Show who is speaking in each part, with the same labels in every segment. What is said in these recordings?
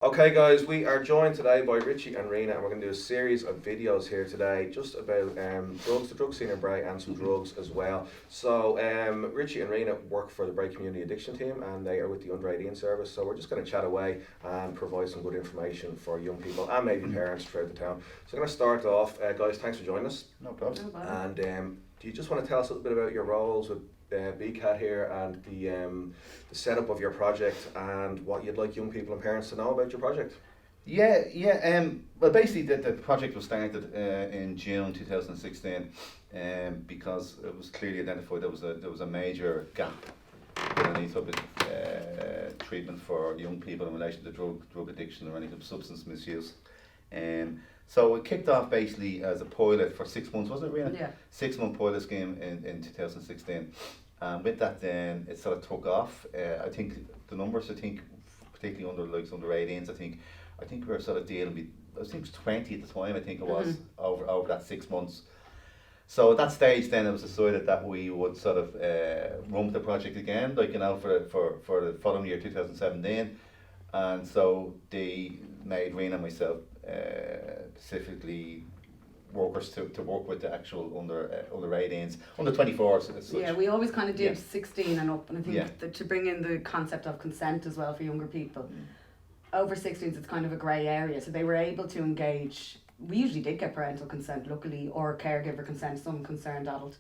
Speaker 1: Okay guys, we are joined today by Richie and Rena, and we're going to do a series of videos here today just about drugs, the drug scene in Bray, and some drugs as well. So Richie and Rena work for the Bray Community Addiction Team, and they are with the Under 18 service. So we're just going to chat away and provide some good information for young people and maybe parents throughout the town. So I'm going to start off, guys, thanks for joining us.
Speaker 2: No problem.
Speaker 3: No bother.
Speaker 1: And do you just want to tell us a little bit about your roles with BCAT here and the setup of your project and what you'd like young people and parents to know about your project?
Speaker 2: Well, basically, the project was started in June 2016, because it was clearly identified there was a major gap in any type of treatment for young people in relation to drug addiction or any type of substance misuse. So it kicked off basically as a pilot for 6 months, wasn't it, Rena?
Speaker 3: Yeah.
Speaker 2: 6 month pilot scheme in 2016. With that, then it sort of took off. I think the numbers, particularly under 18s, I think we were sort of dealing with, I think it was 20 at the time. I think it was over that 6 months. So at that stage, then it was decided that we would sort of run the project again, for the following year, 2017. And so they made Rena and myself specifically workers to work with the actual under 18s, under 24s as such.
Speaker 3: Yeah, we always kind of did
Speaker 2: Yeah.
Speaker 3: 16 and up, and I think that to bring in the concept of consent as well for younger people. Over 16s, it's kind of a grey area, so they were able to engage. We usually did get parental consent, luckily, or caregiver consent, some concerned adult.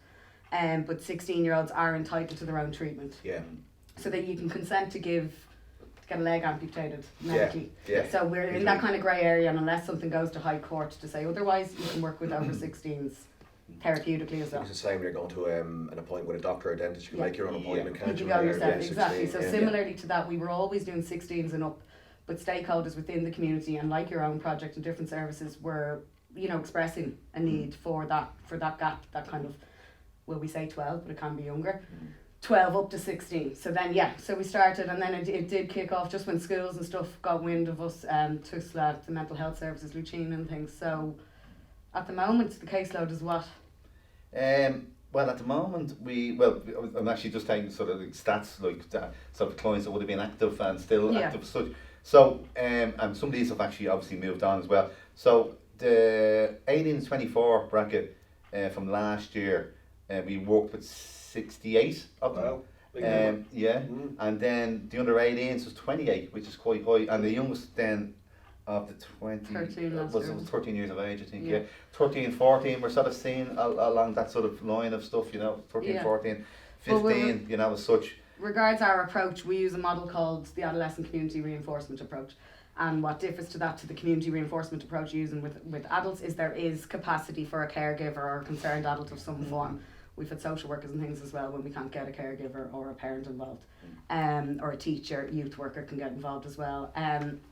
Speaker 3: But 16-year-olds are entitled to their own treatment.
Speaker 1: Yeah.
Speaker 3: So that you can consent to get a leg amputated medically.
Speaker 1: Yeah.
Speaker 3: So we're in that kind of grey area, and unless something goes to High Court to say otherwise, you can work with over 16s therapeutically as well.
Speaker 1: It's the same when you're going to an appointment with a doctor or a dentist. You can make your own appointment,
Speaker 3: You
Speaker 1: can't
Speaker 3: can
Speaker 1: you?
Speaker 3: go
Speaker 1: when you're
Speaker 3: yourself,
Speaker 1: 16?
Speaker 3: exactly. So
Speaker 1: Yeah.
Speaker 3: similarly to that, we were always doing 16s and up, but stakeholders within the community and like your own project and different services were, expressing a need for that gap, that kind of, well, we say 12, but it can be younger. 12 up to 16. So then, so we started, and then it did kick off just when schools and stuff got wind of us, to the mental health services, Lucene and things. So at the moment, the caseload is what?
Speaker 2: Well, at the moment, I'm actually just taking sort of the stats, like sort of clients that would have been active and still active as such. So, and some of these have actually obviously moved on as well. So the 18 to 24 bracket from last year, we worked with 68 of them.
Speaker 1: Wow. Big number.
Speaker 2: And then the under 18s was 28, which is quite high, and the youngest then of the 20
Speaker 3: 13 last
Speaker 2: was
Speaker 3: year.
Speaker 2: 13 years of age, I think.
Speaker 3: Yeah.
Speaker 2: 13, 14, we're sort of seeing along that sort of line of stuff, 13,
Speaker 3: Yeah.
Speaker 2: 14,
Speaker 3: Well,
Speaker 2: 15, as such.
Speaker 3: Regards our approach, we use a model called the adolescent community reinforcement approach. And what differs to the community reinforcement approach using with adults is there is capacity for a caregiver or a concerned adult of some form. We've had social workers and things as well when we can't get a caregiver or a parent involved. Or a teacher, youth worker can get involved as well.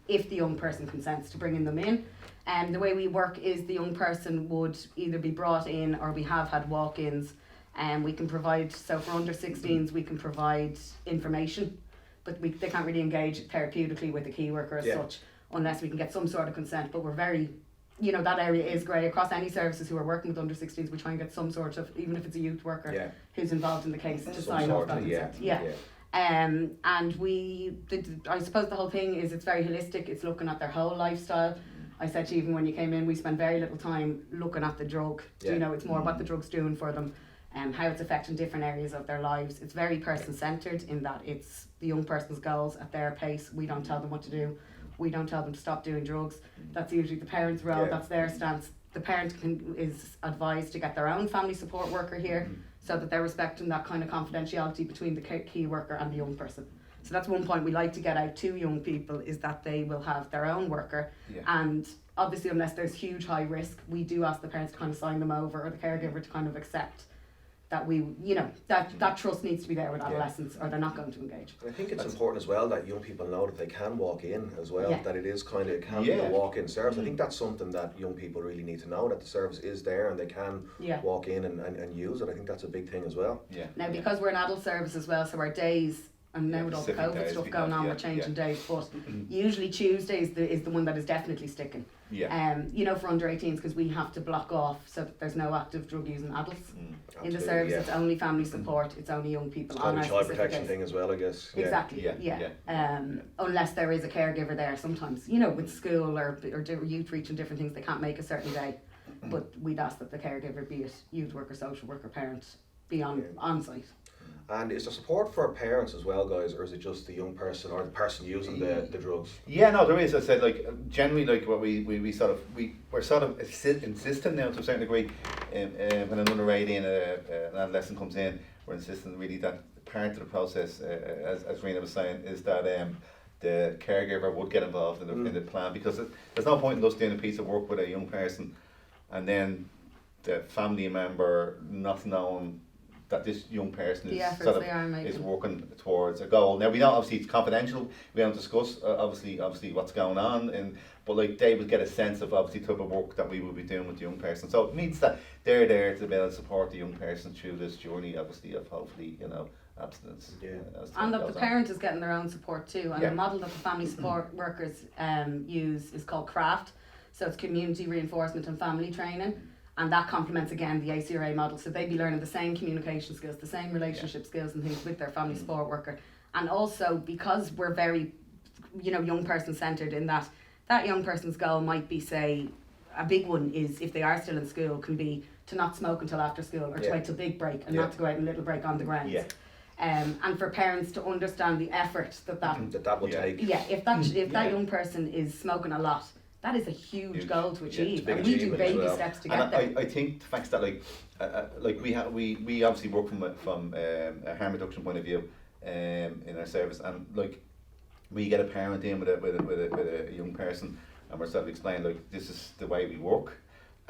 Speaker 3: If the young person consents to bringing them in. The way we work is the young person would either be brought in, or we have had walk-ins. We can provide, so for under 16s we can provide information, but they can't really engage therapeutically with a key worker as such unless we can get some sort of consent. But we're very, that area is grey. Across any services who are working with under 16s, we try and get some sort of, even if it's a youth worker who's involved in the case, to sign off that consent. And I suppose the whole thing is it's very holistic. It's looking at their whole lifestyle. I said to you, even when you came in, we spend very little time looking at the drug. It's more what the drug's doing for them and how it's affecting different areas of their lives. It's very person-centred in that it's the young person's goals at their pace. We don't tell them what to do. We don't tell them to stop doing drugs. That's usually the parent's role. That's their stance. The parent is advised to get their own family support worker here so that they're respecting that kind of confidentiality between the key worker and the young person. So that's one point we like to get out to young people, is that they will have their own worker. And obviously, unless there's huge high risk, we do ask the parents to kind of sign them over, or the caregiver to kind of accept that that trust needs to be there with adolescents, or they're not going to engage.
Speaker 1: I think it's important as well that young people know that they can walk in as well, that it can be a walk-in service. I think that's something that young people really need to know, that the service is there and they can walk in and use it. I think that's a big thing as well.
Speaker 3: Now, because we're an adult service as well, so our days, and now with all the
Speaker 2: specific
Speaker 3: COVID
Speaker 2: days
Speaker 3: stuff
Speaker 2: we
Speaker 3: going
Speaker 2: have,
Speaker 3: on,
Speaker 2: yeah,
Speaker 3: we're changing
Speaker 2: yeah.
Speaker 3: days. But usually Tuesday is the one that is definitely sticking.
Speaker 2: Yeah.
Speaker 3: You know, for under 18s, because we have to block off so that there's no active drug using adults in the
Speaker 1: Absolutely,
Speaker 3: service.
Speaker 1: yeah.
Speaker 3: It's only family support. It's only young people
Speaker 1: It's
Speaker 3: on
Speaker 1: probably
Speaker 3: our
Speaker 1: child
Speaker 3: specific
Speaker 1: protection
Speaker 3: days.
Speaker 1: thing as well, I guess. Yeah.
Speaker 3: Exactly.
Speaker 2: Yeah,
Speaker 3: Yeah.
Speaker 2: yeah.
Speaker 3: Unless there is a caregiver there, sometimes you know, with school or youth reach and different things, they can't make a certain day. But we'd ask that the caregiver, be it youth worker, social worker, parent, be on site.
Speaker 1: And is there support for parents as well, guys, or is it just the young person or the person using the drugs?
Speaker 2: Yeah, no, there is. I said, like, generally, like, what we're sort of insisting now to a certain degree, when an under 18 an adolescent comes in, we're insisting really that part of the process, as Rena was saying, is that the caregiver would get involved in the plan, because there's no point in us doing a piece of work with a young person and then the family member not knowing that this young person
Speaker 3: The
Speaker 2: is
Speaker 3: efforts
Speaker 2: sort of
Speaker 3: they are making.
Speaker 2: is working towards a goal. Now we know obviously it's confidential. We don't discuss obviously what's going on, but like they would get a sense of obviously the type of work that we will be doing with the young person. So it means that they're there to be able to support the young person through this journey, obviously of hopefully abstinence.
Speaker 1: Yeah.
Speaker 2: As time
Speaker 3: And that
Speaker 2: goes
Speaker 3: the
Speaker 2: on.
Speaker 3: parent is getting their own support too. And
Speaker 2: Yeah.
Speaker 3: the model that the family support workers use is called CRAFT. So it's community reinforcement and family training. And that complements again the ACRA model. So they'd be learning the same communication skills, the same relationship skills and things with their family support worker. And also because we're very, young person centred in that young person's goal might be, say, a big one is if they are still in school can be to not smoke until after school or to wait till big break and not to go out in a little break on the grounds.
Speaker 2: Yeah.
Speaker 3: And for parents to understand the effort
Speaker 1: That will take.
Speaker 3: if that young person is smoking a lot, that is a huge goal to achieve,
Speaker 1: big
Speaker 3: and we do
Speaker 1: achievement as
Speaker 3: baby
Speaker 1: well.
Speaker 3: steps to
Speaker 2: And
Speaker 3: get there.
Speaker 2: I think the fact that like we obviously work from a harm reduction point of view in our service, and like we get a parent in with a young person, and we're sort of explaining like this is the way we work,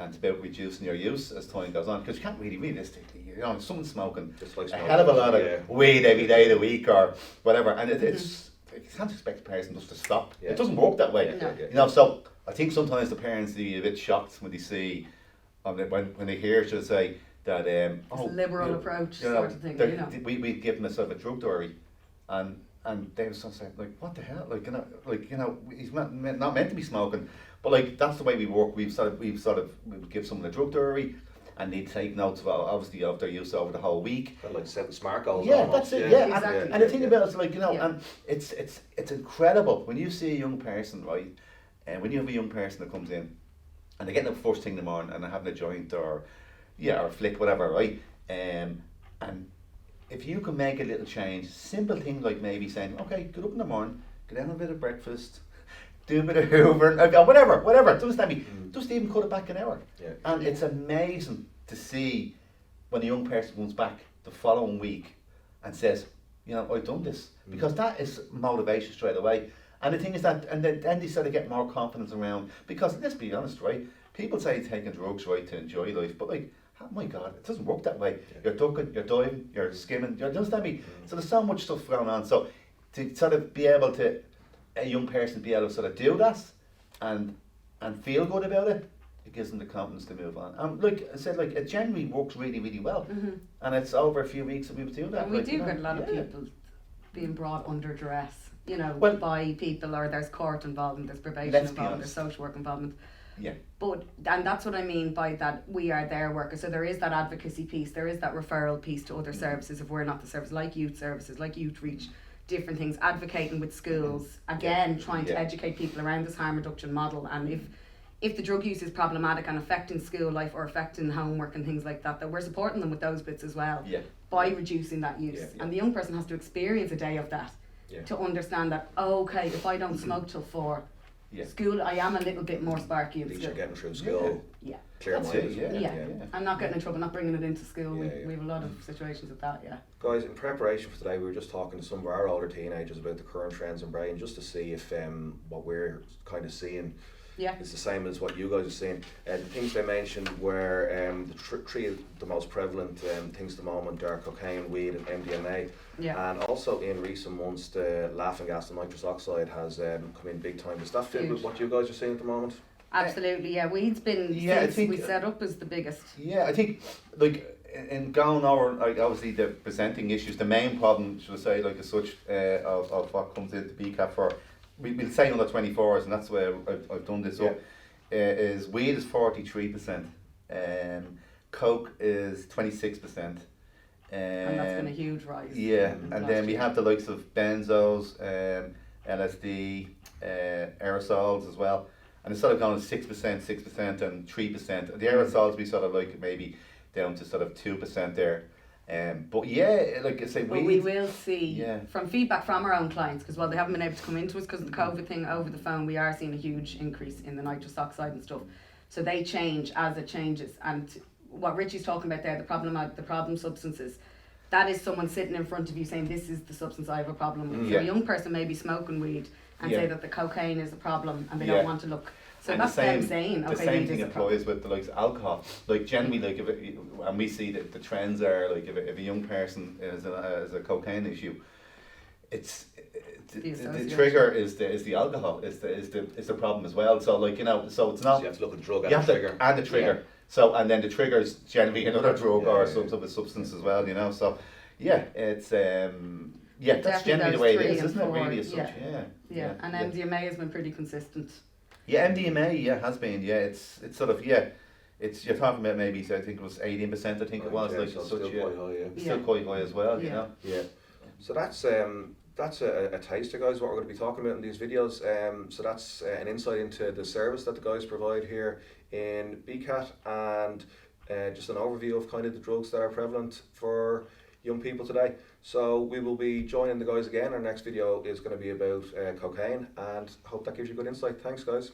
Speaker 2: and it's about reducing your use as time goes on, because you can't really realistically, if someone's smoking
Speaker 1: Just like
Speaker 2: a
Speaker 1: smoking,
Speaker 2: hell of a lot of
Speaker 1: yeah.
Speaker 2: weed every day of the week or whatever, and it's you can't expect the person just to stop.
Speaker 1: Yeah.
Speaker 2: It doesn't work that way.
Speaker 3: No.
Speaker 2: So I think sometimes the parents be a bit shocked when they see, when they hear, should I say, that
Speaker 3: It's a liberal approach sort of thing,
Speaker 2: we give them a sort of a drug diary, and they were sort of saying like, what the hell, he's not meant to be smoking, but like that's the way we work. We would give someone a drug diary, and they take notes of obviously of their use over the whole week.
Speaker 1: Kind of like setting smart goals.
Speaker 2: Yeah,
Speaker 1: almost.
Speaker 2: that's it. Yeah,
Speaker 3: Exactly.
Speaker 2: and the thing about it is like
Speaker 3: Yeah.
Speaker 2: and it's incredible when you see a young person, right, and when you have a young person that comes in, and they're getting up first thing in the morning and they're having a joint or a flick, whatever, right, and if you can make a little change, simple things like maybe saying, okay, get up in the morning, get down a bit of breakfast, do a bit of hoovering, whatever, just even cut it back an hour.
Speaker 1: Yeah.
Speaker 2: And it's amazing to see when a young person comes back the following week and says, I've done this, because that is motivation straight away. And the thing is that, and then they sort of get more confidence around, because let's be honest, right, people say taking drugs, right, to enjoy life, but like, oh my God, it doesn't work that way. You're ducking, you're diving, you're skimming, you understand me? So there's so much stuff going on. So to sort of be able to, a young person be able to sort of do that and feel good about it, it gives them the confidence to move on. And like I said, like it generally works really, really well. And it's over a few weeks that we would do that.
Speaker 3: And we
Speaker 2: like,
Speaker 3: do get a lot of people being brought under duress,
Speaker 2: Well,
Speaker 3: by people, or there's court involvement, there's probation
Speaker 2: Let's be
Speaker 3: involvement, there's
Speaker 2: honest.
Speaker 3: social work involvement.
Speaker 2: Yeah.
Speaker 3: And that's what I mean by that we are their workers. So there is that advocacy piece, there is that referral piece to other services if we're not the service, like youth services, like youth reach, different things, advocating with schools, again trying to educate people around this harm reduction model. And if the drug use is problematic and affecting school life or affecting homework and things like that, that we're supporting them with those bits as well by reducing that use. And the young person has to experience a day of that to understand that, okay, if I don't smoke till 4, school, I am a little bit more sparky
Speaker 1: At
Speaker 3: in
Speaker 1: least
Speaker 3: school.
Speaker 1: you're getting through school. Clear
Speaker 2: That's
Speaker 1: minded.
Speaker 2: it,
Speaker 3: Yeah. I'm not getting in trouble, not bringing it into school. We have a lot of situations with that,
Speaker 1: Guys, in preparation for today, we were just talking to some of our older teenagers about the current trends in Bray, just to see if what we're kind of seeing is the same as what you guys are seeing. The things they mentioned were the three of the most prevalent things at the moment are cocaine, weed and MDMA. And also in recent months, the laughing gas, the nitrous oxide, has come in big time. Does that fit with what you guys are seeing at the moment?
Speaker 3: Absolutely, weed's been, since we set up, as the biggest.
Speaker 2: Yeah, I think, like, in going over, like, obviously the presenting issues, the main problem, should I say, like as such, of what comes into BCAT for, we'll say under 24s, and that's where I've done this up, is weed is 43%, coke is 26%.
Speaker 3: And that's been a huge rise.
Speaker 2: Yeah, and then we have the likes of benzos, LSD, aerosols as well. And it's sort of gone 6%, 6% and 3%. The aerosols we sort of like maybe down to sort of 2% there. But yeah, like I say,
Speaker 3: we will see
Speaker 2: Yeah.
Speaker 3: from feedback from our own clients, because while they haven't been able to come into us because of the COVID thing over the phone, we are seeing a huge increase in the nitrous oxide and stuff. So they change as it changes. And what Richie's talking about there, the problem substances, that is someone sitting in front of you saying, this is the substance I have a problem with. So
Speaker 2: Yeah.
Speaker 3: a young person may be smoking weed and say that the cocaine is a problem and they
Speaker 2: Yeah.
Speaker 3: don't want to look. So
Speaker 2: and
Speaker 3: that's them saying, okay,
Speaker 2: the same
Speaker 3: weed
Speaker 2: thing
Speaker 3: is a
Speaker 2: applies
Speaker 3: problem.
Speaker 2: with the likes of alcohol. Like generally, like and we see that the trends are like if a young person has a cocaine issue, it's the trigger is the alcohol is the problem as well. So like so it's not
Speaker 1: So you have to look at the drug
Speaker 2: you
Speaker 1: and
Speaker 2: have
Speaker 1: the trigger.
Speaker 2: and the trigger.
Speaker 3: Yeah.
Speaker 2: So and then the trigger is generally another drug
Speaker 1: Yeah,
Speaker 2: or
Speaker 1: yeah,
Speaker 2: some sort of substance as well. So yeah, it's that's
Speaker 3: Definitely
Speaker 2: generally the
Speaker 3: those
Speaker 2: way it
Speaker 3: 3
Speaker 2: is,
Speaker 3: and
Speaker 2: isn't it?
Speaker 3: 4,
Speaker 2: Really, as such.
Speaker 3: yeah.
Speaker 2: Yeah.
Speaker 3: And MDMA has been pretty consistent.
Speaker 2: Yeah, MDMA, has been, it's sort of, it's, you're talking about maybe, I think it was 18%, I think it was,
Speaker 1: Yeah,
Speaker 2: like,
Speaker 1: so
Speaker 2: such,
Speaker 1: still quite high, yeah.
Speaker 2: still quite high as well, you
Speaker 3: Yeah.
Speaker 2: know.
Speaker 1: Yeah. So that's a taster, guys, what we're going to be talking about in these videos. So that's an insight into the service that the guys provide here in BCAT, and just an overview of kind of the drugs that are prevalent for young people today. So we will be joining the guys again. Our next video is going to be about cocaine, and hope that gives you good insight. Thanks, guys.